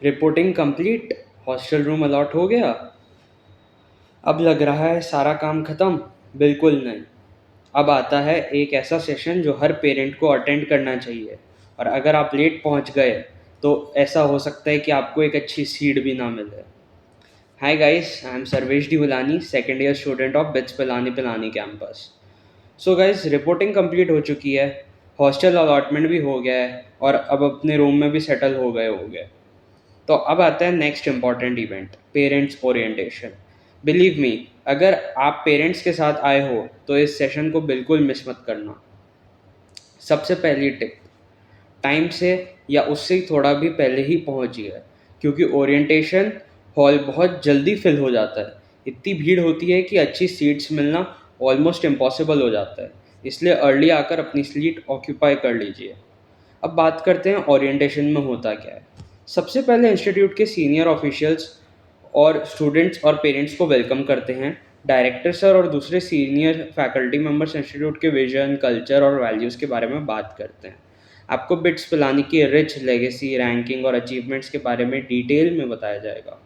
Reporting complete. Hostel room allot हो गया। अब लग रहा है सारा काम खत्म। बिल्कुल नहीं। अब आता है एक ऐसा सेशन जो हर पेरेंट को अटेंड करना चाहिए, और अगर आप लेट पहुंच गए तो ऐसा हो सकता है कि आपको एक अच्छी सीट भी ना मिले। Hi guys, I am Sarvesh D Bulani, second year student of BITS Pilani Pilani campus. So guys, reporting complete हो चुकी है, हॉस्टल अलॉटमेंट भी हो गया है, और अब अपने रूम में भी सेटल हो गए। तो अब आता है next important event, parents orientation. Believe me, अगर आप पेरेंट्स के साथ आए हो तो इस सेशन को बिल्कुल मिस मत करना। सबसे पहली टिप, टाइम से या उससे थोड़ा भी पहले ही पहुंचिए, क्योंकि ओरिएंटेशन हॉल बहुत जल्दी फिल हो जाता है। इतनी भीड़ होती है कि अच्छी सीट्स मिलना ऑलमोस्ट इम्पॉसिबल हो जाता है, इसलिए अर्ली आकर अपनी सीट ऑक्यूपाई कर लीजिए। अब बात करते हैं ओरिएंटेशन में होता क्या है। सबसे पहले इंस्टीट्यूट के सीनियर ऑफिशियल्स और स्टूडेंट्स और पेरेंट्स को वेलकम करते हैं। डायरेक्टर सर और दूसरे सीनियर फैकल्टी मेंबर्स इंस्टीट्यूट के विजन, कल्चर और वैल्यूज़ के बारे में बात करते हैं। आपको बिट्स पिलानी की रिच लेगेसी, रैंकिंग और अचीवमेंट्स के बारे में डिटेल में बताया जाएगा।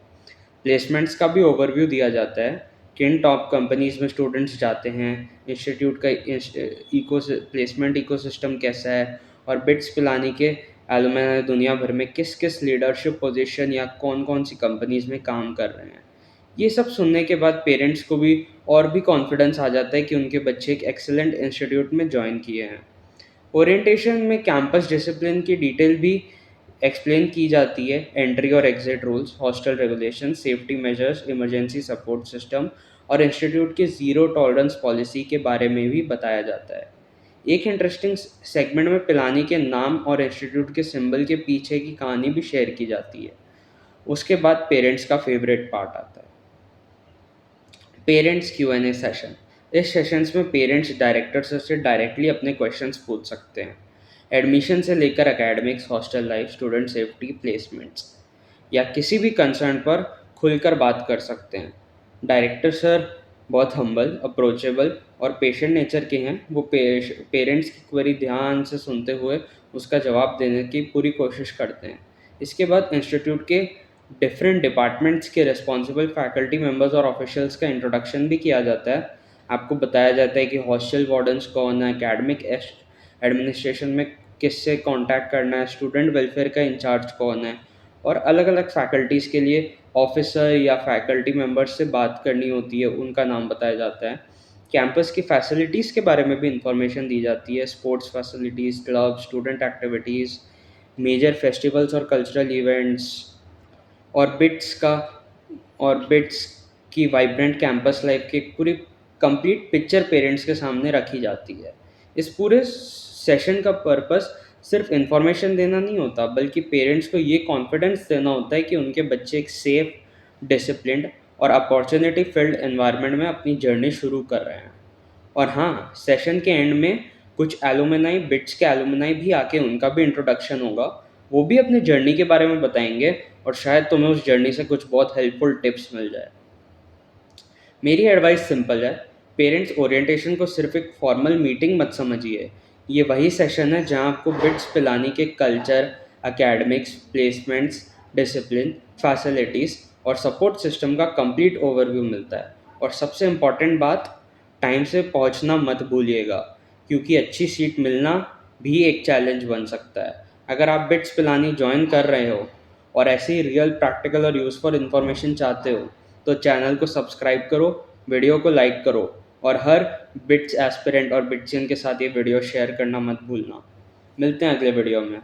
प्लेसमेंट्स का भी ओवरव्यू दिया जाता है, किन टॉप कंपनीज में स्टूडेंट्स जाते हैं, इंस्टीट्यूट का इको प्लेसमेंट इकोसिस्टम कैसा है, और बिट्स पिलानी के एलुमनाई दुनिया भर में किस किस लीडरशिप पोजीशन या कौन कौन सी कंपनीज में काम कर रहे हैं। ये सब सुनने के बाद पेरेंट्स को भी और भी कॉन्फिडेंस आ जाता है कि उनके बच्चे एक एक्सेलेंट इंस्टीट्यूट में ज्वाइन किए हैं। ओरिएंटेशन में कैंपस डिसिप्लिन की डिटेल भी एक्सप्लेन की जाती है। एंट्री और exit rules, hostel regulation, safety measures, emergency support system और इंस्टीट्यूट की ज़ीरो टॉलरेंस पॉलिसी के बारे में भी बताया जाता है। एक इंटरेस्टिंग सेगमेंट में पिलानी के नाम और इंस्टीट्यूट के सिंबल के पीछे की कहानी भी शेयर की जाती है। उसके बाद पेरेंट्स का फेवरेट पार्ट आता है, पेरेंट्स Q&A सेशन। इस सेशंस में पेरेंट्स डायरेक्टर से डायरेक्टली अपने क्वेश्चंस पूछ सकते हैं, एडमिशन से लेकर academics, hostel life, student safety, placements या किसी भी कंसर्न पर खुलकर बात कर सकते हैं। डायरेक्टर सर बहुत हम्बल, अप्रोचेबल और पेशेंट नेचर के हैं। वो पेरेंट्स की क्वेरी ध्यान से सुनते हुए उसका जवाब देने की पूरी कोशिश करते हैं। इसके बाद इंस्टीट्यूट के डिफरेंट डिपार्टमेंट्स के रिस्पॉन्सिबल फैकल्टी मेंबर्स और ऑफिशियल्स का इंट्रोडक्शन भी किया जाता है। आपको बताया जाता है कि हॉस्टल वार्डन्स कौन है, एकेडमिक एडमिनिस्ट्रेशन में किससे कांटेक्ट करना है, स्टूडेंट वेलफेयर का इंचार्ज कौन है, और अलग अलग फैकल्टीज़ के लिए ऑफिसर या फैकल्टी मेंबर्स से बात करनी होती है, उनका नाम बताया जाता है। कैंपस की फैसिलिटीज़ के बारे में भी इंफॉर्मेशन दी जाती है, sports facilities, club, student activities, major festivals और कल्चरल इवेंट्स, और बिट्स की वाइब्रेंट कैंपस लाइफ की पूरी कंप्लीट पिक्चर पेरेंट्स के सामने रखी जाती है। इस पूरे सेशन का पर्पस सिर्फ इन्फॉर्मेशन देना नहीं होता, बल्कि पेरेंट्स को ये कॉन्फिडेंस देना होता है कि उनके बच्चे एक सेफ, डिसिप्लिन्ड और अपॉर्चुनिटी फिल्ड एनवायरनमेंट में अपनी जर्नी शुरू कर रहे हैं। और हाँ, सेशन के एंड में कुछ एलुमनाई, बिट्स के एलुमनाई भी आके उनका भी इंट्रोडक्शन होगा। वो भी अपनी जर्नी के बारे में बताएंगे, और शायद तुम्हें उस जर्नी से कुछ बहुत हेल्पफुल टिप्स मिल जाए। मेरी एडवाइस सिंपल है, पेरेंट्स ओरिएंटेशन को सिर्फ एक फॉर्मल मीटिंग मत समझिए। ये वही सेशन है जहाँ आपको बिट्स पिलानी के culture, academics, placements, discipline, facilities और सपोर्ट सिस्टम का कंप्लीट ओवरव्यू मिलता है। और सबसे इम्पॉर्टेंट बात, टाइम से पहुँचना मत भूलिएगा, क्योंकि अच्छी सीट मिलना भी एक चैलेंज बन सकता है। अगर आप बिट्स पिलानी ज्वाइन कर रहे हो और ऐसे ही रियल, प्रैक्टिकल और यूज़फुल इन्फॉर्मेशन चाहते हो, तो चैनल को सब्सक्राइब करो, वीडियो को लाइक करो, और हर बिट्स एस्पिरेंट और बिट्सियन के साथ ये वीडियो शेयर करना मत भूलना। मिलते हैं अगले वीडियो में।